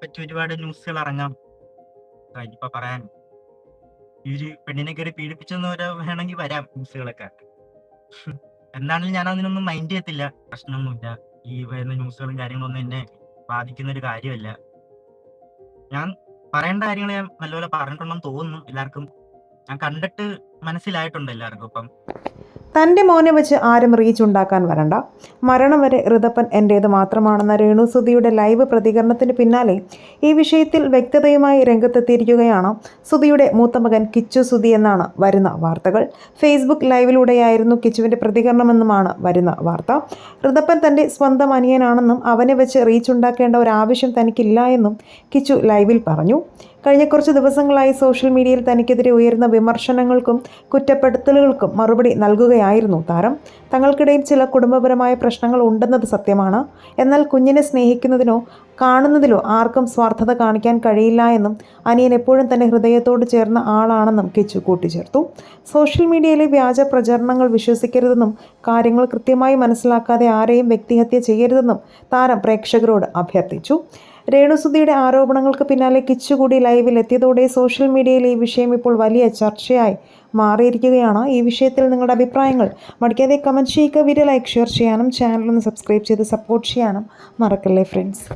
പറ്റി ഒരുപാട് ന്യൂസുകൾ ഇറങ്ങാം. ഇനിയിപ്പോ പറയാൻ ഈ ഒരു പെണ്ണിനെ കയറി പീഡിപ്പിച്ചെന്ന് വരെ വേണമെങ്കിൽ വരാം ന്യൂസുകളൊക്കെ. എന്താണെങ്കിലും ഞാൻ അതിനൊന്നും മൈൻഡ് ചെയ്യത്തില്ല. പ്രശ്നമൊന്നുമില്ല. ഈ വരുന്ന ന്യൂസുകളും കാര്യങ്ങളൊന്നും എന്നെ ബാധിക്കുന്ന ഒരു കാര്യമല്ല. ഞാൻ പറയേണ്ട കാര്യങ്ങൾ ഞാൻ നല്ലപോലെ പറഞ്ഞിട്ടുണ്ടെന്ന് തോന്നുന്നു എല്ലാവർക്കും. ഞാൻ കണ്ടിട്ട് മനസ്സിലായിട്ടുണ്ട് എല്ലാവർക്കും. ഇപ്പം തൻ്റെ മോനെ വെച്ച് ആരും റീച്ച് ഉണ്ടാക്കാൻ വരണ്ട, മരണം വരെ ഋതപ്പൻ എൻ്റേത് മാത്രമാണെന്ന രേണുസുധിയുടെ ലൈവ് പ്രതികരണത്തിന് പിന്നാലെ ഈ വിഷയത്തിൽ വ്യക്തതയുമായി രംഗത്തെത്തിയിരിക്കുകയാണ് സുധിയുടെ മൂത്ത മകൻ കിച്ചു സുധി എന്നാണ് വരുന്ന വാർത്തകൾ. ഫേസ്ബുക്ക് ലൈവിലൂടെയായിരുന്നു കിച്ചുവിൻ്റെ പ്രതികരണമെന്നുമാണ് വരുന്ന വാർത്ത. ഋതപ്പൻ തൻ്റെ സ്വന്തം അനിയനാണെന്നും അവനെ വെച്ച് റീച്ച് ഉണ്ടാക്കേണ്ട ഒരാവശ്യം തനിക്കില്ല എന്നും കിച്ചു ലൈവിൽ പറഞ്ഞു. കഴിഞ്ഞ കുറച്ച് ദിവസങ്ങളായി സോഷ്യൽ മീഡിയയിൽ തനിക്കെതിരെ ഉയരുന്ന വിമർശനങ്ങൾക്കും കുറ്റപ്പെടുത്തലുകൾക്കും മറുപടി നൽകുകയായിരുന്നു താരം. തങ്ങൾക്കിടയിൽ ചില കുടുംബപരമായ പ്രശ്നങ്ങൾ ഉണ്ടെന്നത് സത്യമാണ്. എന്നാൽ കുഞ്ഞിനെ സ്നേഹിക്കുന്നതിനോ കാണുന്നതിലോ ആർക്കും സ്വാർത്ഥത കാണിക്കാൻ കഴിയില്ല എന്നും അനിയൻ എപ്പോഴും തൻ്റെ ഹൃദയത്തോട് ചേർന്ന ആളാണെന്നും കിച്ചു കൂട്ടിച്ചേർത്തു. സോഷ്യൽ മീഡിയയിലെ വ്യാജ പ്രചരണങ്ങൾ വിശ്വസിക്കരുതെന്നും കാര്യങ്ങൾ കൃത്യമായി മനസ്സിലാക്കാതെ ആരെയും വ്യക്തിഹത്യ ചെയ്യരുതെന്നും താരം പ്രേക്ഷകരോട് അഭ്യർത്ഥിച്ചു. രേണുസുധിയുടെ ആരോപണങ്ങൾക്ക് പിന്നാലെ കിച്ചു കൂടി ലൈവിൽ എത്തിയതോടെ സോഷ്യൽ മീഡിയയിൽ ഈ വിഷയം ഇപ്പോൾ വലിയ ചർച്ചയായി മാറിയിരിക്കുകയാണ്. ഈ വിഷയത്തിൽ നിങ്ങളുടെ അഭിപ്രായങ്ങൾ മടിക്കാതെ കമൻറ്റ് ചെയ്യുക. വീഡിയോ ലൈക്ക് ഷെയർ ചെയ്യാനും ചാനൽ ഒന്ന് സബ്സ്ക്രൈബ് ചെയ്ത് സപ്പോർട്ട് ചെയ്യാനും മറക്കല്ലേ ഫ്രണ്ട്സ്.